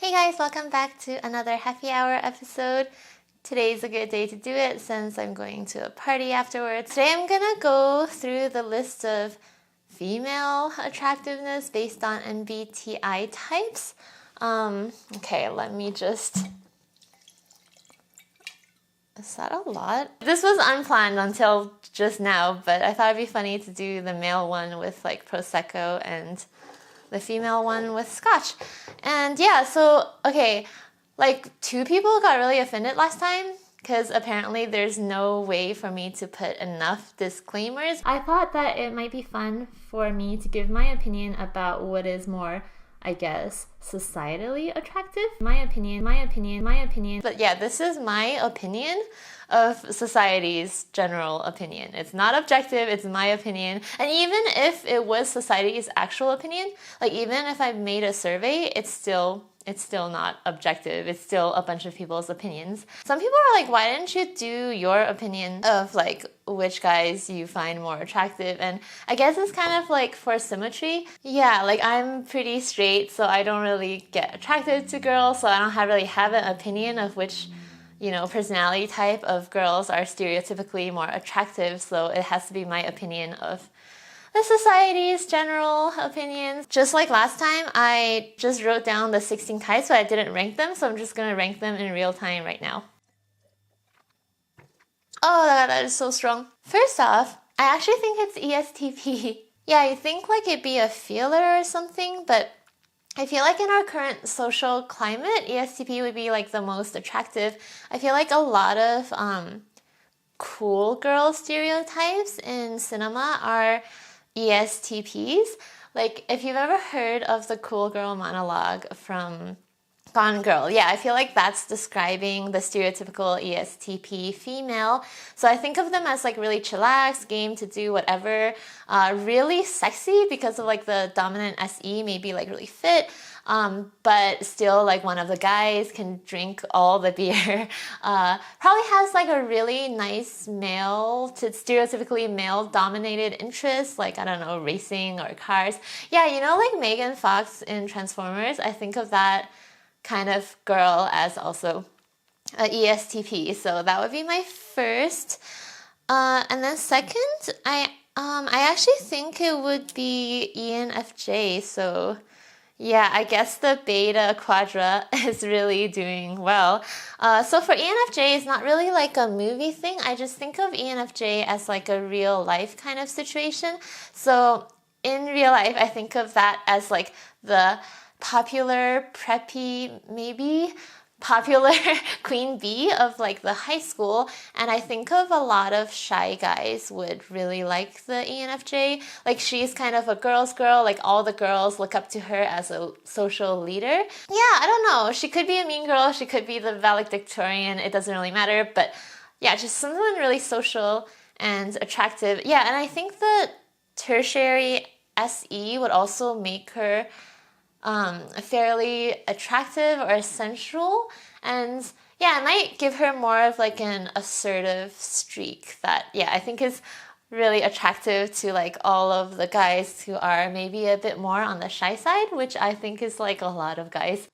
Hey guys, welcome back to another happy hour episode. Today's a good day to do it since I'm going to a party afterwards. Today I'm gonna go through the list of female attractiveness based on MBTI types. Okay, let me just... Is that a lot? This was unplanned until just now, but I thought it'd be funny to do the male one with like Prosecco and the female one with Scotch. And yeah, so, okay, like 2 people got really offended last time because apparently there's no way for me to put enough disclaimers. I thought that it might be fun for me to give my opinion about what is more, I guess, societally attractive. My opinion. But yeah, this is my opinion of society's general opinion. It's not objective, it's my opinion. And even if it was society's actual opinion, like even if I made a survey, it's still not objective. It's still a bunch of people's opinions. Some people are like, why didn't you do your opinion of like which guys you find more attractive? And I guess it's kind of like for symmetry. Yeah, like I'm pretty straight, so I don't really get attracted to girls, so I don't really have an opinion of which, you know, personality type of girls are stereotypically more attractive, so it has to be my opinion of the society's general opinions. Just like last time, I just wrote down the 16 types, but I didn't rank them, so I'm just gonna rank them in real time right now. Oh, that is so strong. First off, I actually think it's ESTP. Yeah, you think like it'd be a feeler or something, but I feel like in our current social climate, ESTP would be like the most attractive. I feel like a lot of cool girl stereotypes in cinema are ESTPs. Like if you've ever heard of the cool girl monologue from Gone Girl, yeah, I feel like that's describing the stereotypical ESTP female. So I think of them as like really chillax, game to do whatever, really sexy because of like the dominant SE, maybe like really fit, but still like one of the guys can drink all the beer. Probably has like a really nice male to stereotypically male dominated interest, like I don't know, racing or cars. Yeah, you know, like Megan Fox in Transformers, I think of that kind of girl as also a ESTP, so that would be my first. And then second, I actually think it would be ENFJ. So yeah, I guess the beta quadra is really doing well. So for ENFJ, it's not really like a movie thing. I just think of ENFJ as like a real life kind of situation. So in real life, I think of that as like the popular preppy, maybe popular queen bee of like the high school, and I think of a lot of shy guys would really like the ENFJ. Like she's kind of a girl's girl, like all the girls look up to her as a social leader. Yeah, I don't know, she could be a mean girl, she could be the valedictorian, it doesn't really matter, but yeah, just someone really social and attractive. Yeah, and I think the tertiary SE would also make her fairly attractive or sensual, and yeah, it might give her more of like an assertive streak that, yeah, I think is really attractive to like all of the guys who are maybe a bit more on the shy side, which I think is like a lot of guys.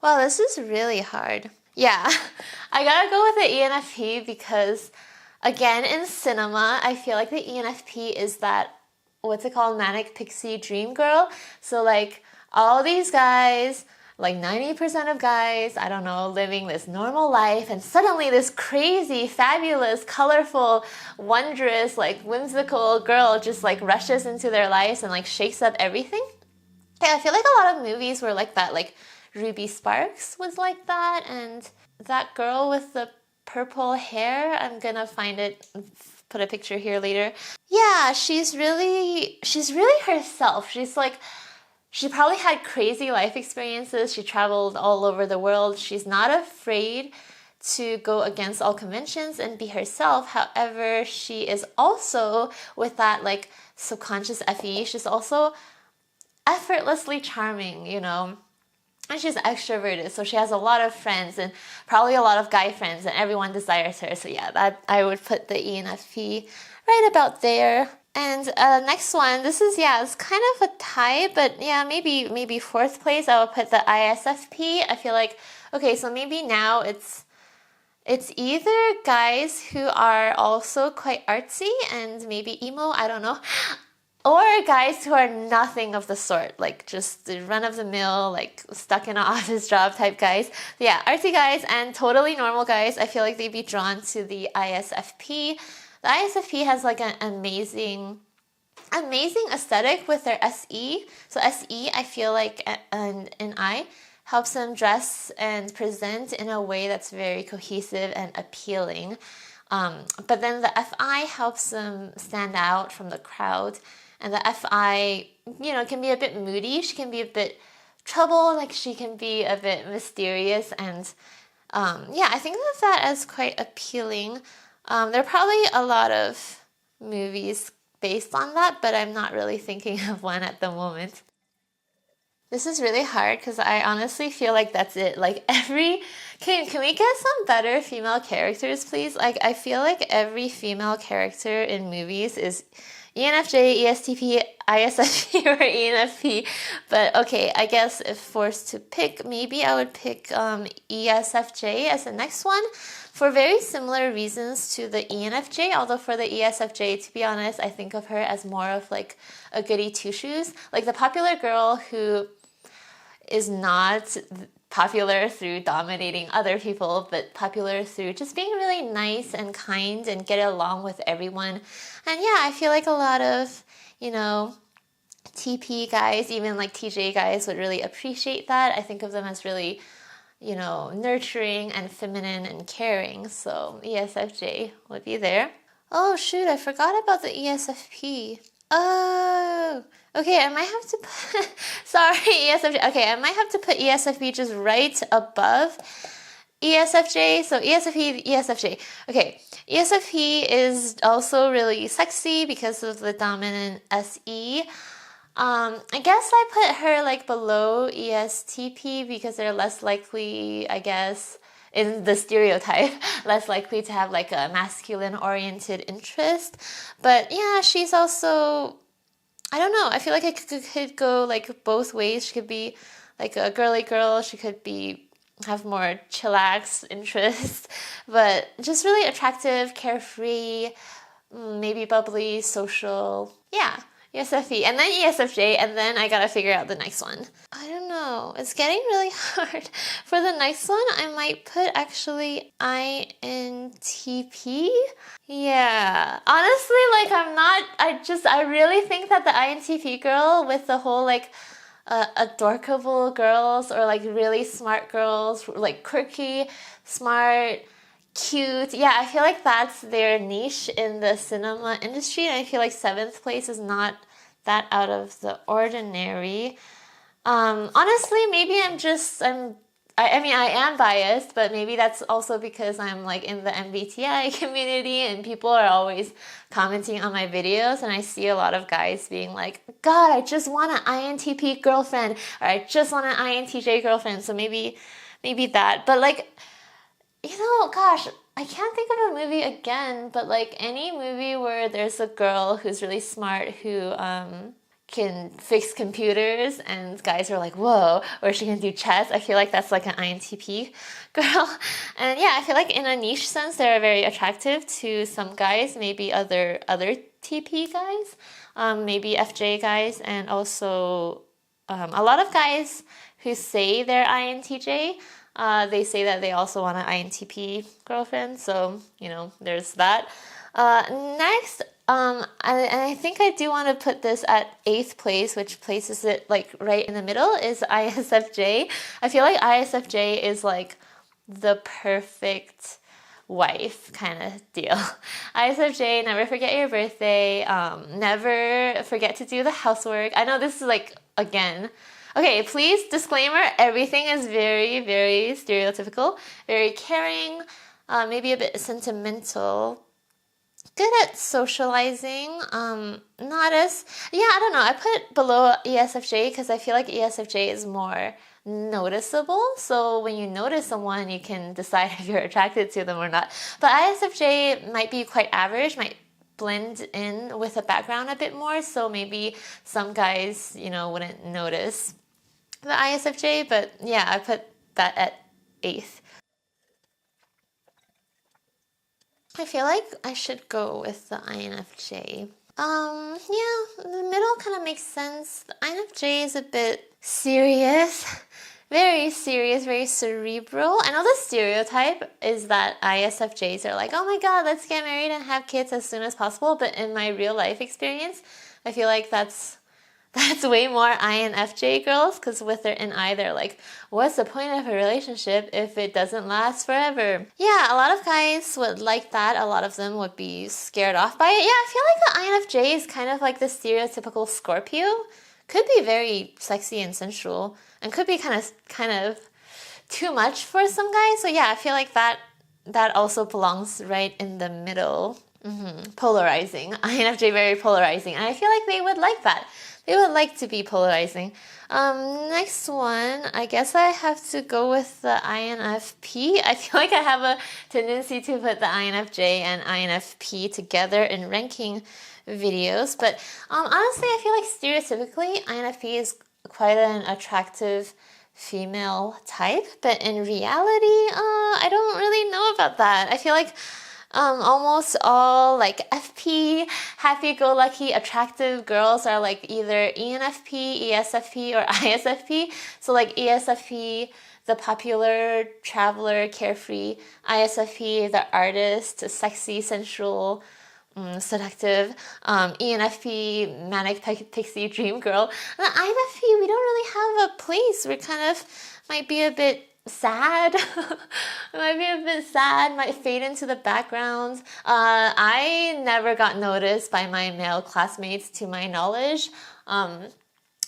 Wow, this is really hard. Yeah, I gotta go with the ENFP because, again, in cinema, I feel like the ENFP is that, what's it called, manic pixie dream girl. So like all these guys, like 90% of guys, I don't know, living this normal life, and suddenly this crazy, fabulous, colorful, wondrous, like whimsical girl just like rushes into their lives and like shakes up everything. Yeah, I feel like a lot of movies were like that. Like Ruby Sparks was like that, and that girl with the purple hair, I'm gonna find it, put a picture here later. Yeah, she's really herself. She's like, she probably had crazy life experiences. She traveled all over the world. She's not afraid to go against all conventions and be herself. However, she is also, with that like subconscious FE, she's also effortlessly charming, you know. And she's extroverted, so she has a lot of friends and probably a lot of guy friends, and everyone desires her. So yeah, that I would put the ENFP right about there. And next one, this is, yeah, it's kind of a tie, but yeah, maybe fourth place, I would put the ISFP. I feel like, okay, so maybe now it's either guys who are also quite artsy and maybe emo, I don't know, or guys who are nothing of the sort, like just the run-of-the-mill, like stuck in an office job type guys. Yeah, artsy guys and totally normal guys, I feel like they'd be drawn to the ISFP. The ISFP has like an amazing aesthetic with their SE. So SE, I feel like an I helps them dress and present in a way that's very cohesive and appealing. But then the FI helps them stand out from the crowd. And the FI, can be a bit moody. She can be a bit trouble, like she can be a bit mysterious. And yeah, I think of that as quite appealing. There are probably a lot of movies based on that, but I'm not really thinking of one at the moment. This is really hard because I honestly feel like that's it. Like can we get some better female characters, please? Like I feel like every female character in movies is ENFJ, ESTP, ISFP, or ENFP. But okay, I guess if forced to pick, maybe I would pick ESFJ as the next one for very similar reasons to the ENFJ. Although for the ESFJ, to be honest, I think of her as more of like a goody two-shoes, like the popular girl who is not popular through dominating other people, but popular through just being really nice and kind and get along with everyone. And yeah, I feel like a lot of, TP guys, even like TJ guys would really appreciate that. I think of them as really, nurturing and feminine and caring. So ESFJ would be there. Oh shoot, I forgot about the ESFP. Oh, okay, I might have to put, sorry, ESFJ. Okay, I might have to put ESFP just right above ESFJ. So ESFP, ESFJ. Okay, ESFP is also really sexy because of the dominant SE. I guess I put her like below ESTP because they're less likely, I guess, in the stereotype, less likely to have like a masculine oriented interest. But yeah, she's also, I don't know, I feel like it could go like both ways. She could be like a girly girl, she could have more chillax interests, but just really attractive, carefree, maybe bubbly, social. Yeah. ESFP, and then ESFJ, and then I gotta figure out the next one. I don't know. It's getting really hard. For the next one, I might put actually INTP. Yeah. Honestly, like I really think that the INTP girl with the whole like adorkable girls or like really smart girls, like quirky, smart, cute. Yeah, I feel like that's their niche in the cinema industry, and I feel like seventh place is not that out of the ordinary. Honestly, maybe I mean, I am biased, but maybe that's also because I'm like in the MBTI community and people are always commenting on my videos, and I see a lot of guys being like, God, I just want an INTP girlfriend, or I just want an INTJ girlfriend. So maybe that. But like, gosh, I can't think of a movie again, but like any movie where there's a girl who's really smart who can fix computers and guys are like, whoa, or she can do chess, I feel like that's like an INTP girl. And yeah, I feel like in a niche sense, they're very attractive to some guys, maybe other TP guys, maybe FJ guys, and also a lot of guys who say they're INTJ. They say that they also want an INTP girlfriend, so there's that. Next, I think I do want to put this at 8th place, which places it like right in the middle, is ISFJ. I feel like ISFJ is like the perfect wife kind of deal. ISFJ, never forget your birthday, never forget to do the housework. I know this is like, again, okay, please, disclaimer, everything is very, very stereotypical, very caring, maybe a bit sentimental, good at socializing, not as, I don't know, I put below ESFJ because I feel like ESFJ is more noticeable, so when you notice someone, you can decide if you're attracted to them or not. But ISFJ might be quite average, might blend in with the background a bit more, so maybe some guys, you know, wouldn't notice the ISFJ, but yeah, I put that at 8th. I feel like I should go with the INFJ. Yeah, the middle kind of makes sense. The INFJ is a bit serious, very serious, very cerebral. I know the stereotype is that ISFJs are like, oh my god, let's get married and have kids as soon as possible. But in my real life experience, I feel like that's way more INFJ girls, because with their NI, they're like, what's the point of a relationship if it doesn't last forever? Yeah, a lot of guys would like that. A lot of them would be scared off by it. Yeah, I feel like the INFJ is kind of like the stereotypical Scorpio. Could be very sexy and sensual, and could be kind of too much for some guys. So yeah, I feel like that also belongs right in the middle. Polarizing. INFJ, very polarizing. And I feel like they would like that. They would like to be polarizing. Next one, I guess I have to go with the INFP. I feel like I have a tendency to put the INFJ and INFP together in ranking videos. But honestly, I feel like stereotypically, INFP is quite an attractive female type. But in reality, I don't really know about that. I feel like almost all like FP, happy-go-lucky, attractive girls are like either ENFP, ESFP, or ISFP. So like ESFP, the popular, traveler, carefree. ISFP, the artist, sexy, sensual, seductive. ENFP, manic pixie dream girl. And INFP, we don't really have a place. We're kind of might be a bit sad. Might be a bit sad, might fade into the background. I never got noticed by my male classmates to my knowledge.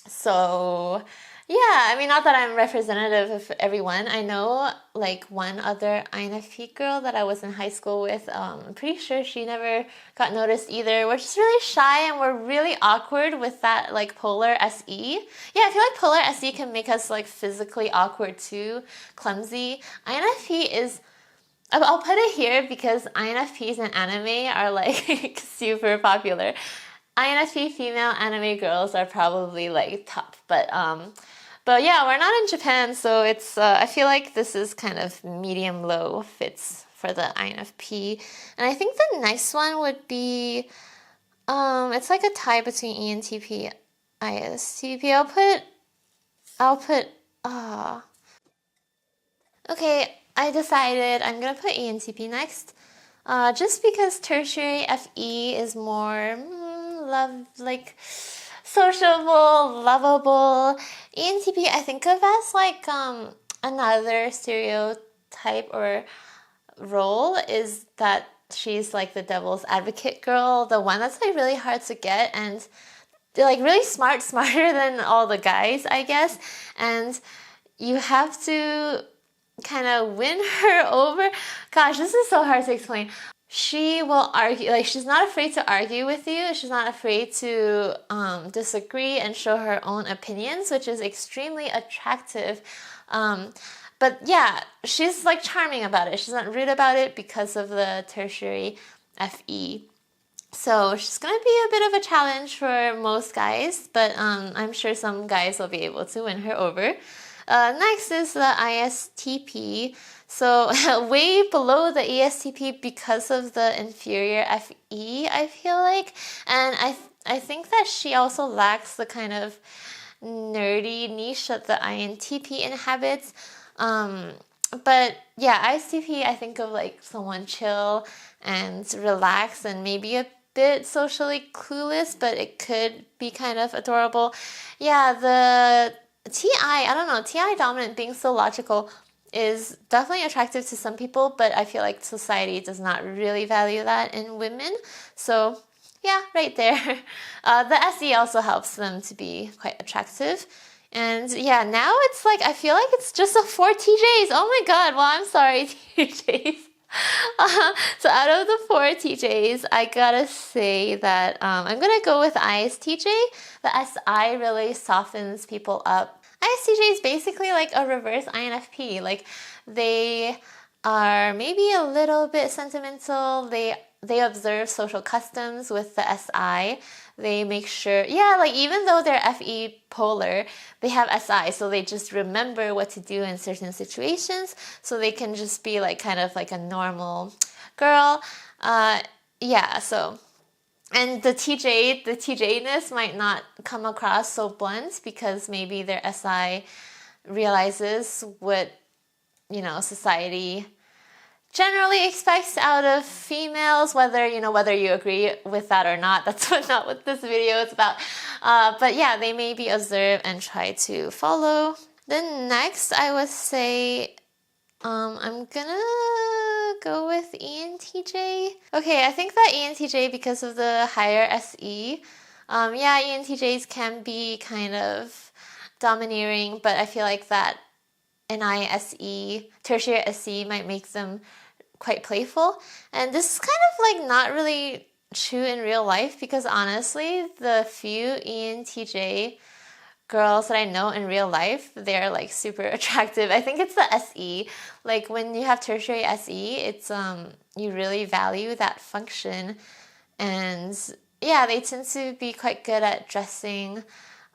So yeah, I mean, not that I'm representative of everyone. I know like one other INFP girl that I was in high school with. I'm pretty sure she never got noticed either. We're just really shy and we're really awkward with that like polar SE. Yeah, I feel like polar SE can make us like physically awkward too, clumsy. INFP is, I'll put it here because INFPs in anime are like super popular. INFP female anime girls are probably like top, but yeah, we're not in Japan, so it's I feel like this is kind of medium low fits for the INFP. And I think the next one would be it's like a tie between ENTP ISTP. I'll put okay, I decided I'm gonna put ENTP next. Just because tertiary FE is more sociable, lovable. ENTP I think of as like another stereotype or role is that she's like the devil's advocate girl, the one that's like really hard to get and like really smarter than all the guys, I guess. And you have to kind of win her over. Gosh, this is so hard to explain. She will argue, like she's not afraid to argue with you. She's not afraid to disagree and show her own opinions, which is extremely attractive. But yeah, she's like charming about it. She's not rude about it because of the tertiary FE. So she's gonna be a bit of a challenge for most guys, but I'm sure some guys will be able to win her over. Next is the ISTP. So way below the ESTP because of the inferior FE, I feel like. And I think that she also lacks the kind of nerdy niche that the INTP inhabits. But yeah, ISTP, I think of like someone chill and relaxed and maybe a bit socially clueless, but it could be kind of adorable. Yeah, the TI, I don't know, TI dominant being so logical is definitely attractive to some people, but I feel like society does not really value that in women. So yeah, right there. The SE also helps them to be quite attractive. And yeah, now it's like, I feel like it's just a 4 TJs. Oh my god, well, I'm sorry, TJs. So out of the 4 TJs, I gotta say that I'm gonna go with ISTJ. The SI really softens people up. ISTJ is basically like a reverse INFP. Like they are maybe a little bit sentimental. They they observe social customs with the SI. They make sure, yeah, like even though they're FE polar, they have SI, so they just remember what to do in certain situations, so they can just be like kind of like a normal girl. Yeah, so, and the TJness might not come across so blunt because maybe their SI realizes what, you know, society generally expects out of females, whether you agree with that or not. That's not what this video is about. But yeah, they maybe observe and try to follow. Then next, I would say I'm gonna go with ENTJ. Okay, I think that ENTJ, because of the higher SE, yeah, ENTJs can be kind of domineering, but I feel like that NISE, tertiary SE, might make them quite playful. And this is kind of like not really true in real life, because honestly, the few ENTJ girls that I know in real life, they're like super attractive. I think it's the SE. Like when you have tertiary SE, it's you really value that function, and yeah, they tend to be quite good at dressing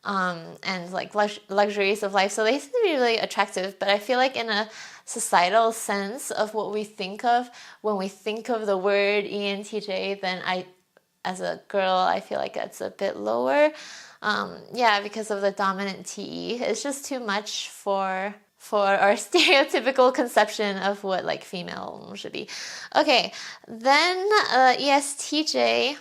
and like luxuries of life. So they tend to be really attractive. But I feel like in a societal sense of what we think of when we think of the word ENTJ, then as a girl, I feel like it's a bit lower. Yeah, because of the dominant TE. It's just too much for our stereotypical conception of what like female should be. Okay, then ESTJ.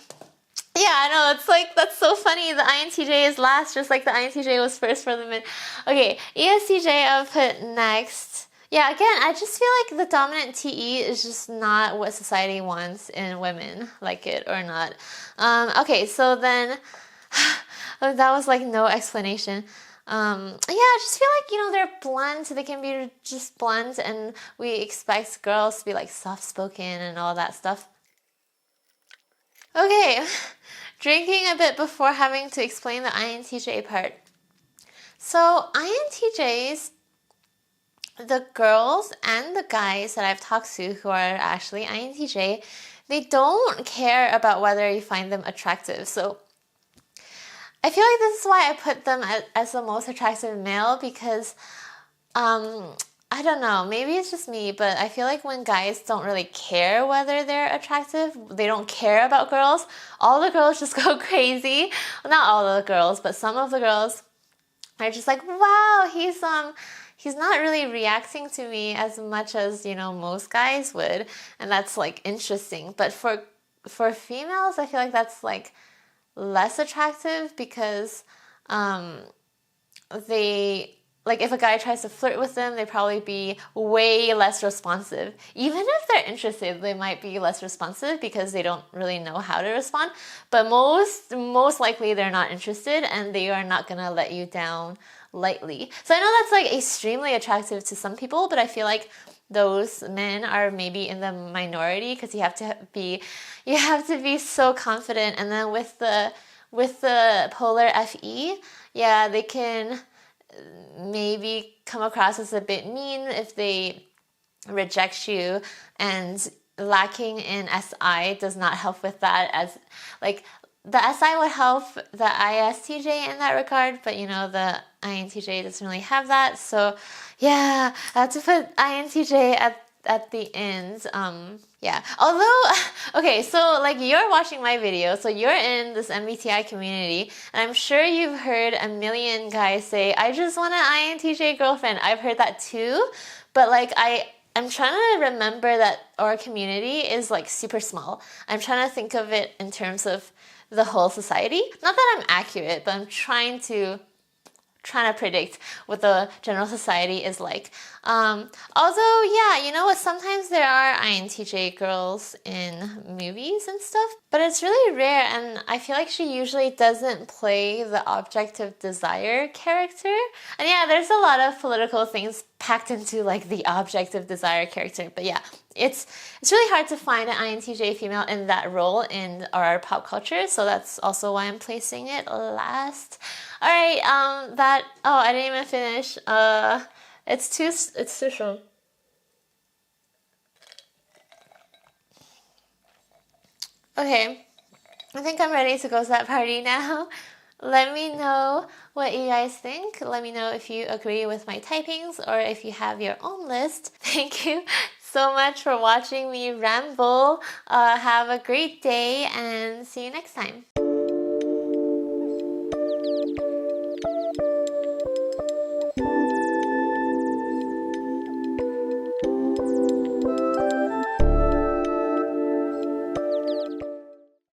Yeah, I know, it's like, that's so funny. The INTJ is last, just like the INTJ was first for the min. Okay, ESTJ I'll put next. Yeah, again, I just feel like the dominant TE is just not what society wants in women, like it or not. Okay, so then, that was like no explanation. Yeah, I just feel like, they're blunt. They can be just blunt, and we expect girls to be like soft-spoken and all that stuff. Okay, drinking a bit before having to explain the INTJ part. So INTJs, the girls and the guys that I've talked to who are actually INTJ, they don't care about whether you find them attractive. So I feel like this is why I put them as the most attractive male, because I don't know, maybe it's just me, but I feel like when guys don't really care whether they're attractive, they don't care about girls, all the girls just go crazy. Well, not all of the girls, but some of the girls are just like, wow, he's not really reacting to me as much as, most guys would, and that's like interesting. But for females, I feel like that's like less attractive, because they, like, if a guy tries to flirt with them, they'd probably be way less responsive. Even if they're interested, they might be less responsive because they don't really know how to respond. But most likely they're not interested, and they are not gonna let you down lightly. So I know that's like extremely attractive to some people, but I feel like those men are maybe in the minority, because you have to be so confident. And then with the polar FE, yeah, they can maybe come across as a bit mean if they reject you, and lacking in SI does not help with that. As like, the SI would help the ISTJ in that regard, but the INTJ doesn't really have that. So yeah, I have to put INTJ at the end. Yeah, although, okay, so like, you're watching my video, so you're in this MBTI community, and I'm sure you've heard a million guys say, I just want an INTJ girlfriend. I've heard that too, but like, I'm trying to remember that our community is like super small. I'm trying to think of it in terms of the whole society. Not that I'm accurate, but I'm trying to predict what the general society is like. Although, yeah, you know what? Sometimes there are INTJ girls in movies and stuff, but it's really rare, and I feel like she usually doesn't play the object of desire character. And yeah, there's a lot of political things packed into like the object of desire character, but yeah, it's really hard to find an INTJ female in that role in our pop culture, so that's also why I'm placing it last. All right, I didn't even finish. It's too strong. Okay, I think I'm ready to go to that party now. Let me know what you guys think. Let me know if you agree with my typings or if you have your own list. Thank you so much for watching me ramble. Have a great day and see you next time.